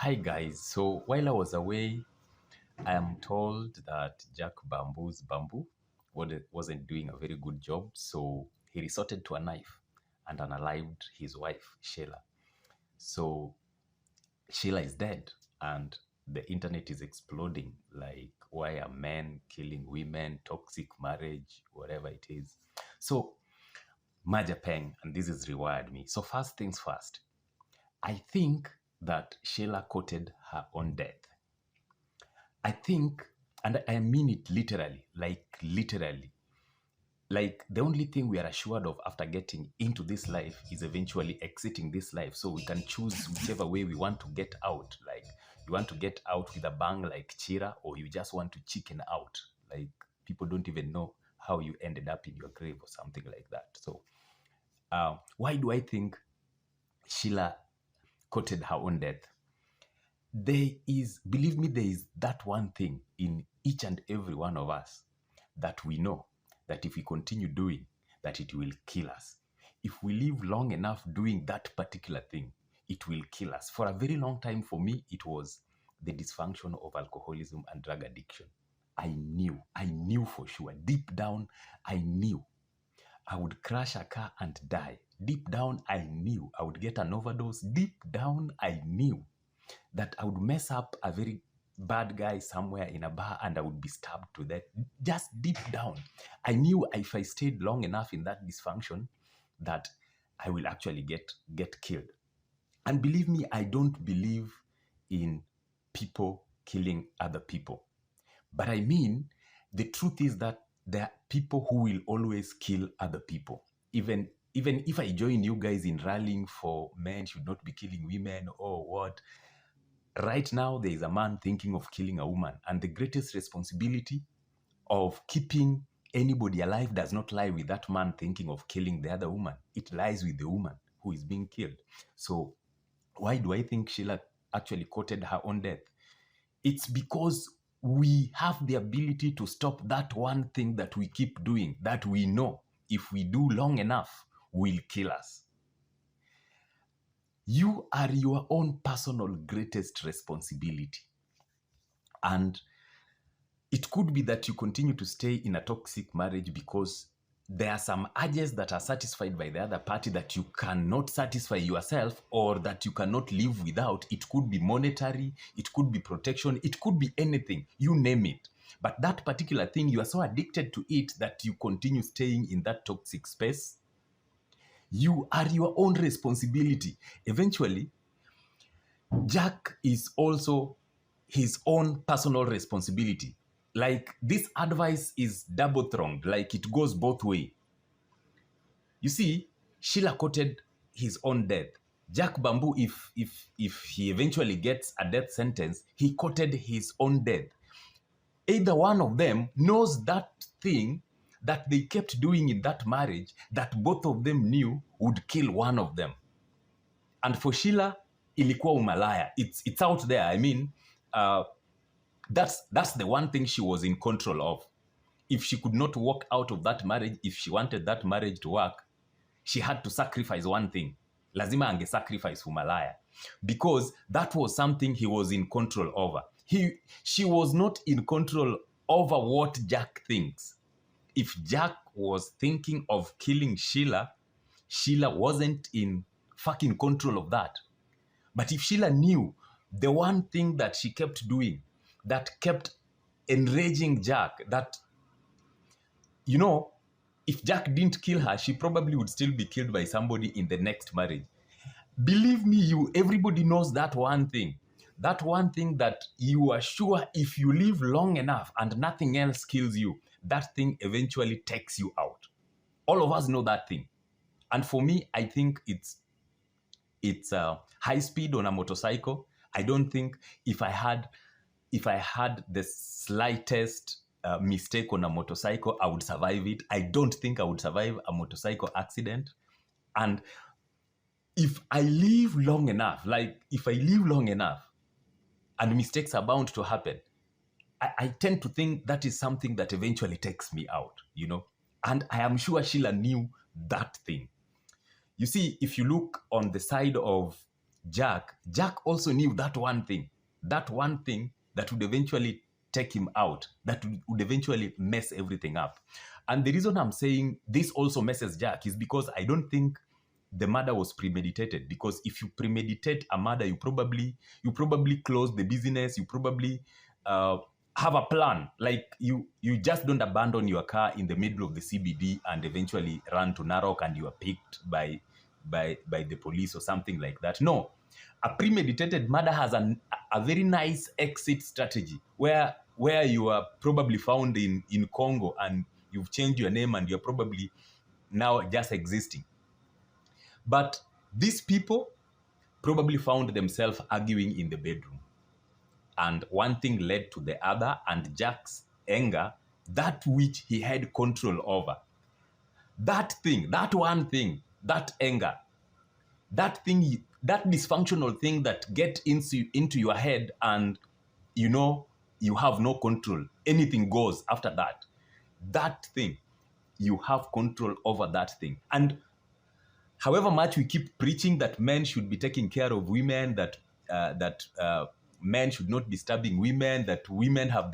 Hi guys, so while I was away, I am told that Jack Bamboo's Bamboo wasn't doing a very good job, so he resorted to a knife and unalived his wife, Sheila. So Sheila is dead, and the internet is exploding like, why are men killing women, toxic marriage, whatever it is. So, Majapeng, and this is rewired me. So, first things first, I think that Sheila courted her own death. I think, and I mean it literally, like the only thing we are assured of after getting into this life is eventually exiting this life. So we can choose whichever way we want to get out. Like, you want to get out with a bang like Chira, or you just want to chicken out. Like, people don't even know how you ended up in your grave or something like that. So why do I think Sheila courted her own death? Believe me, there is that one thing in each and every one of us that we know that if we continue doing, that it will kill us. If we live long enough doing that particular thing, it will kill us. For a very long time, for me, it was the dysfunction of alcoholism and drug addiction. I knew for sure. Deep down, I knew I would crash a car and die. Deep down, I knew I would get an overdose. Deep down, I knew that I would mess up a very bad guy somewhere in a bar and I would be stabbed to death. Just deep down, I knew if I stayed long enough in that dysfunction that I will actually get killed. And believe me, I don't believe in people killing other people. But I mean, the truth is that there are people who will always kill other people. Even if I join you guys in rallying for men should not be killing women or what, right now there is a man thinking of killing a woman, and the greatest responsibility of keeping anybody alive does not lie with that man thinking of killing the other woman. It lies with the woman who is being killed. So why do I think Sheila actually courted her own death? It's because we have the ability to stop that one thing that we keep doing, that we know if we do long enough will kill us. You are your own personal greatest responsibility. And it could be that you continue to stay in a toxic marriage because there are some urges that are satisfied by the other party that you cannot satisfy yourself, or that you cannot live without. It could be monetary, it could be protection, it could be anything, you name it. But that particular thing, you are so addicted to it that you continue staying in that toxic space. You are your own responsibility. Eventually, Jack is also his own personal responsibility. Like, this advice is double-pronged, like it goes both ways. You see, Sheila courted his own death. Jack Bamboo, if he eventually gets a death sentence, he courted his own death. Either one of them knows that thing that they kept doing in that marriage that both of them knew would kill one of them. And for Sheila, ilikuwa umalaya. It's out there. I mean, that's the one thing she was in control of. If she could not walk out of that marriage, if she wanted that marriage to work, she had to sacrifice one thing. Lazima ange sacrifice umalaya. Because that was something he was in control over. She was not in control over what Jack thinks. If Jack was thinking of killing Sheila, Sheila wasn't in fucking control of that. But if Sheila knew the one thing that she kept doing, that kept enraging Jack, that, you know, if Jack didn't kill her, she probably would still be killed by somebody in the next marriage. Believe me, everybody knows that one thing. That one thing that you are sure if you live long enough and nothing else kills you, that thing eventually takes you out. All of us know that thing. And for me, I think it's high speed on a motorcycle. I don't think if I had the slightest mistake on a motorcycle, I would survive it. I don't think I would survive a motorcycle accident. And if I live long enough and mistakes are bound to happen, I tend to think that is something that eventually takes me out, you know? And I am sure Sheila knew that thing. You see, if you look on the side of Jack also knew that one thing that would eventually take him out, that would eventually mess everything up. And the reason I'm saying this also messes Jack is because I don't think the murder was premeditated. Because if you premeditate a murder, you probably close the business, you probably have a plan. Like you just don't abandon your car in the middle of the CBD and eventually run to Narok and you are picked by the police or something like that. No, a premeditated murder has a very nice exit strategy where you are probably found in Congo and you've changed your name and you're probably now just existing. But these people probably found themselves arguing in the bedroom. And one thing led to the other, and Jack's anger, that which he had control over, that one thing, that anger, that thing, that dysfunctional thing that get into your head and you have no control. Anything goes after that. That thing, you have control over that thing. And however much we keep preaching that men should be taking care of women, that men should not be stabbing women, that women have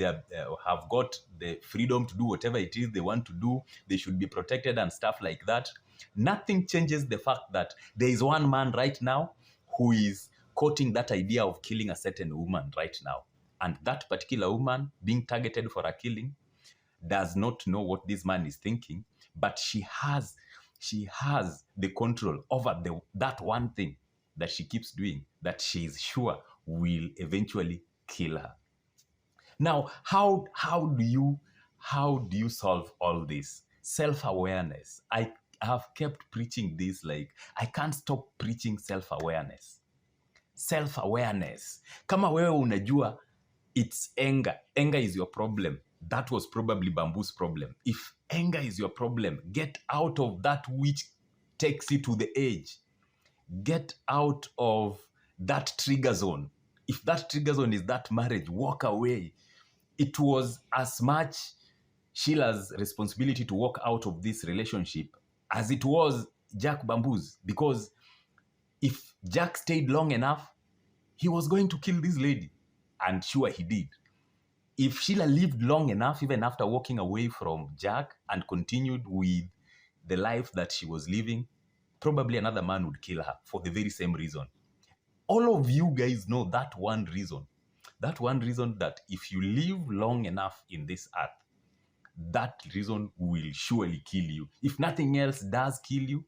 got the freedom to do whatever it is they want to do, they should be protected and stuff like that, nothing changes the fact that there is one man right now who is quoting that idea of killing a certain woman right now. And that particular woman being targeted for a killing does not know what this man is thinking, but she has the control over that one thing that she keeps doing that she is sure will eventually kill her. Now, how do you solve all this? Self-awareness. I have kept preaching this, like I can't stop preaching self-awareness. Self-awareness. Kama wewe unajua it's anger is your problem, that was probably Bamboo's problem. If anger is your problem, get out of that which takes you to the edge. Get out of that trigger zone. If that trigger zone is that marriage, walk away. It was as much Sheila's responsibility to walk out of this relationship as it was Jack Bamboo's. Because if Jack stayed long enough, he was going to kill this lady. And sure, he did. If Sheila lived long enough, even after walking away from Jack and continued with the life that she was living, probably another man would kill her for the very same reason. All of you guys know that one reason. That one reason, that if you live long enough in this earth, that reason will surely kill you. If nothing else does kill you,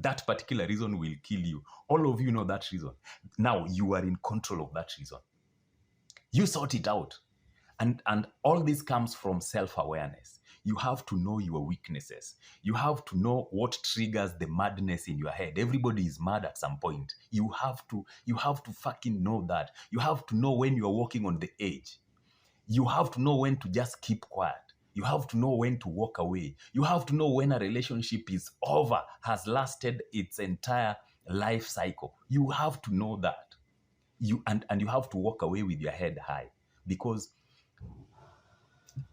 that particular reason will kill you. All of you know that reason. Now you are in control of that reason. You sort it out. And all this comes from self-awareness. You have to know your weaknesses. You have to know what triggers the madness in your head. Everybody is mad at some point. You have to fucking know that. You have to know when you are walking on the edge. You have to know when to just keep quiet. You have to know when to walk away. You have to know when a relationship is over, has lasted its entire life cycle. You have to know that. And you have to walk away with your head high. Because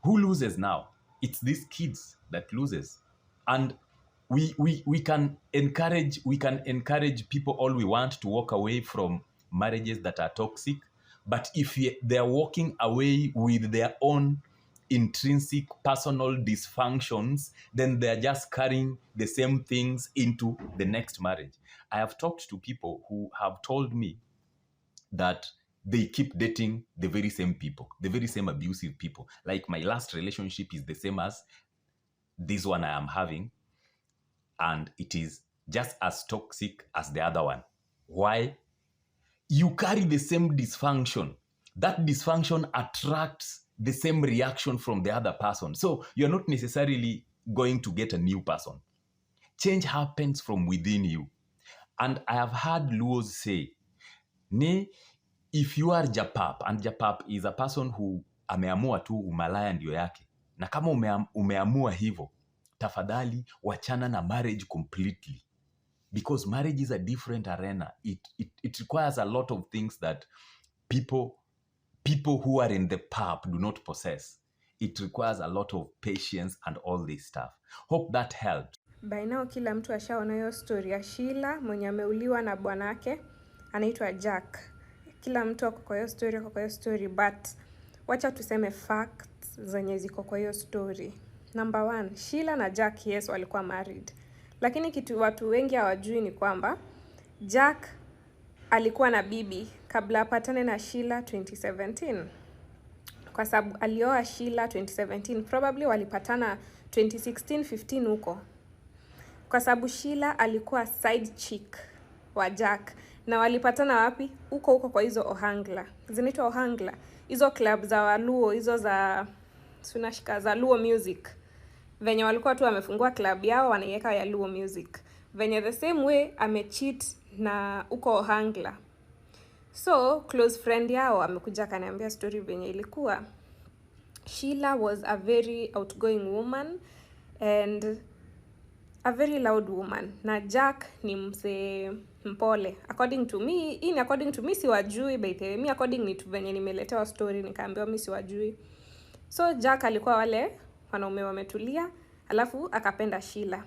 who loses now? It's these kids that loses. And we can encourage people all we want to walk away from marriages that are toxic. But if they're walking away with their own intrinsic personal dysfunctions, then they're just carrying the same things into the next marriage. I have talked to people who have told me that they keep dating the very same people, the very same abusive people. Like my last relationship is the same as this one I am having, and it is just as toxic as the other one. Why? You carry the same dysfunction. That dysfunction attracts the same reaction from the other person. So you're not necessarily going to get a new person. Change happens from within you. And I have heard Luos say, if you are Japap, and Japap is a person who ameamua tu umalaya ndio yake, na kama umeamua hivo, tafadhali wachana na marriage completely. Because marriage is a different arena. It requires a lot of things that people who are in the pub do not possess. It requires a lot of patience and all this stuff. Hope that helped. By now kila mtu ashaona hiyo story ya Sheila mwenye ameuliwa na bwanake. anaitwa Jack. Kila mtu ako kwa hiyo story, but wacha tuseme facts zenye ziko kwa hiyo story. Number 1, Sheila na Jack, yes, walikuwa married. Lakini kitu watu wengi hawajui ni kwamba Jack alikuwa na bibi kabla apatane na Sheila 2017. Kwa sababu alioa Sheila 2017, probably walipatana 2016-15 huko. Kwa sababu Sheila alikuwa side chick wa Jack. Na walipatana wapi? Huko kwa hizo Ohangla. Zinaitwa Ohangla. Hizo club za Waluo, hizo za sunashika za Luo music. Venye walikuwa tu wamefungua club yao wanaiweka ya Luo music. Venye the same way amecheat na huko Ohangla. So close friend yao amekuja akaniambia story venye ilikuwa. Sheila was a very outgoing woman and a very loud woman. Na Jack ni mse mpole. According to me siwajui by the way. Me according ni tu venye nimeletewa story nikaambiwa mimi siwajui. So Jack alikuwa wale wanaume wametulia, alafu akapenda Sheila.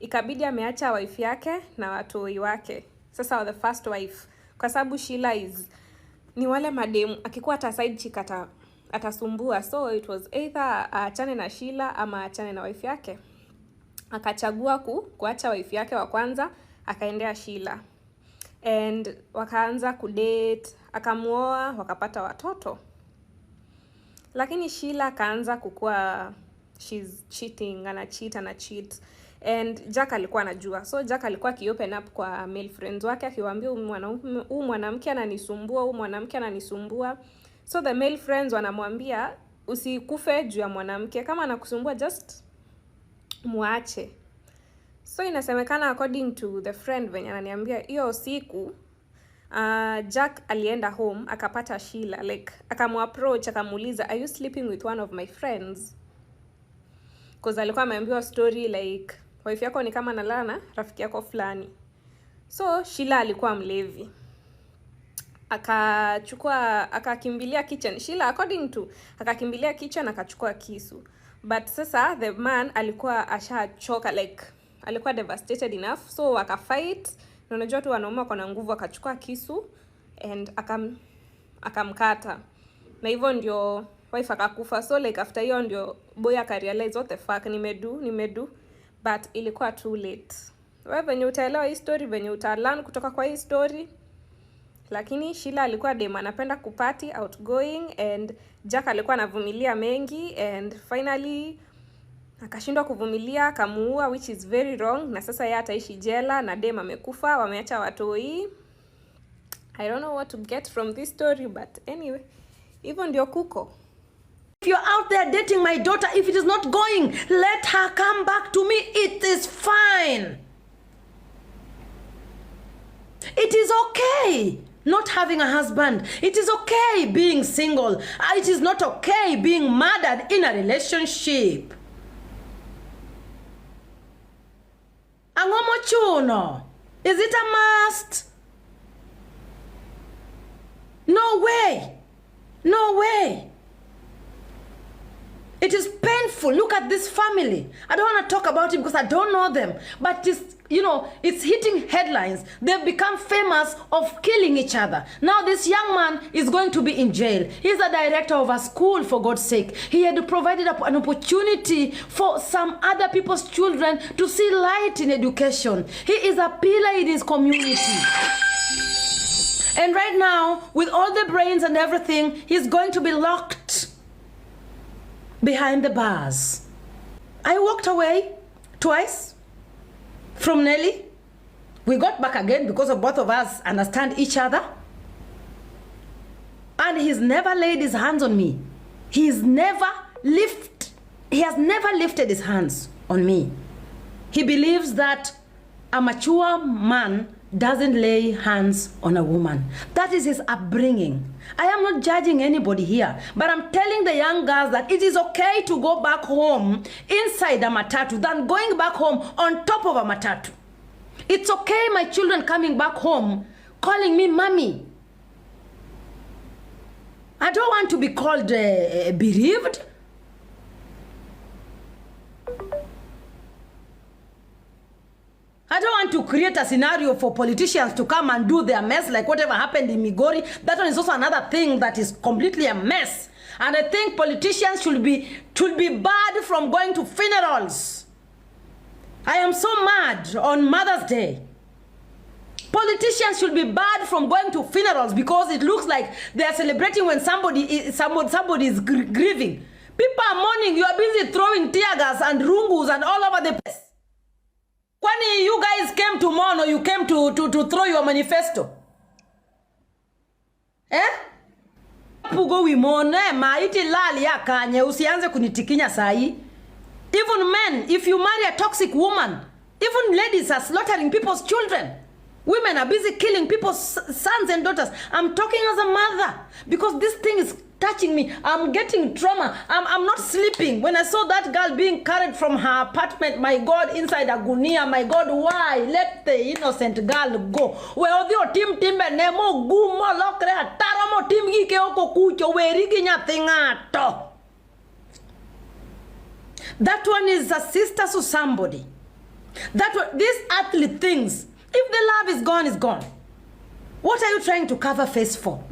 Ikabidi ameacha wife yake na watoi wake. Sasa the first wife, kwa sababu Sheila ni wale mademu akikuwa hata side chick atasumbua. So it was either achane na Sheila ama achane na wife yake. Akachagua kuacha wife yake wa kwanza, akaendea Sheila. And wakaanza kudate, akamuoa, wakapata watoto. Lakini Sheila akaanza kukua she's cheating, ana cheat. And Jack alikuwa anajua. So Jack alikuwa open up kwa male friends wake akiwaambia huyu mwanamke ananisumbua. So the male friends wanamwambia usikufe juu ya mwanamke, kama anakusumbua just muache. So inasemekana according to the friend venye ananiambia hiyo siku Jack alienda home akapata Sheila, like akamuapproach akamuuliza are you sleeping with one of my friends, because alikuwa ameambiwa story like wife yako ni kama analala na rafiki yako fulani. So Sheila alikuwa mlevi, akakimbilia kitchen. Sheila according to akakimbilia kitchen akachukua kisu, but sasa the man alikuwa ashachoka, like alikuwa devastated enough, so akafight. Na unajua tu wanaume wako na nguvu, akachukua kisu and akamkata, na hivyo ndio wife akakufa. So like after hiyo ndio boy akarealize what the fuck nimedu, but ilikuwa too late. Wewe venye utaelewa hii story, venye utalearn kutoka kwa hii story. Lakini Sheila alikuwa dem anapenda kupati, outgoing, and Jack alikuwa anavumilia mengi, and finally akashindwa kuvumilia akamuua, which is very wrong. Na sasa yeye ataishi jela na dem amekufa, wameacha watoi. I don't know what to get from this story, but anyway, hivyo ndio kuko. If you're out there dating my daughter, if it is not going, let her come back to me. It is fine. It is okay not having a husband. It is okay being single. It is not okay being murdered in a relationship. Angomo chuno. Is it a must? No way. No way. It is painful. Look at this family. I don't want to talk about it because I don't know them. But it's hitting headlines. They've become famous of killing each other. Now this young man is going to be in jail. He's a director of a school, for God's sake. He had provided an opportunity for some other people's children to see light in education. He is a pillar in his community. And right now, with all the brains and everything, he's going to be locked behind the bars. I walked away twice from Nelly. We got back again because of both of us understand each other. And he's never laid his hands on me. He has never lifted his hands on me. He believes that a mature man doesn't lay hands on a woman. That is his upbringing. I am not judging anybody here, but I'm telling the young girls that it is okay to go back home inside a matatu than going back home on top of a matatu. It's okay, my children coming back home calling me mommy. I don't want to be called bereaved. I don't want to create a scenario for politicians to come and do their mess like whatever happened in Migori. That one is also another thing that is completely a mess. And I think politicians should be barred from going to funerals. I am so mad on Mother's Day. Politicians should be barred from going to funerals because it looks like they are celebrating when somebody is grieving. People are mourning. You are busy throwing tear gas and rungus and all over the place. When you guys came to mourn or you came to throw your manifesto? Pugo we mourn, maiti lali ya kanye, usianze kunitikinya sahi. Even men, if you marry a toxic woman, even ladies are slaughtering people's children. Women are busy killing people's sons and daughters. I'm talking as a mother because this thing is touching me. I'm getting trauma. I'm not sleeping. When I saw that girl being carried from her apartment, my God, inside a gunia, my God, why? Let the innocent girl go. Well, the team nemo gumo lokre taramo team gike oko kucho werigi nyatingato. That one is a sister to somebody. That one, these earthly things. If the love is gone, it's gone. What are you trying to cover face for?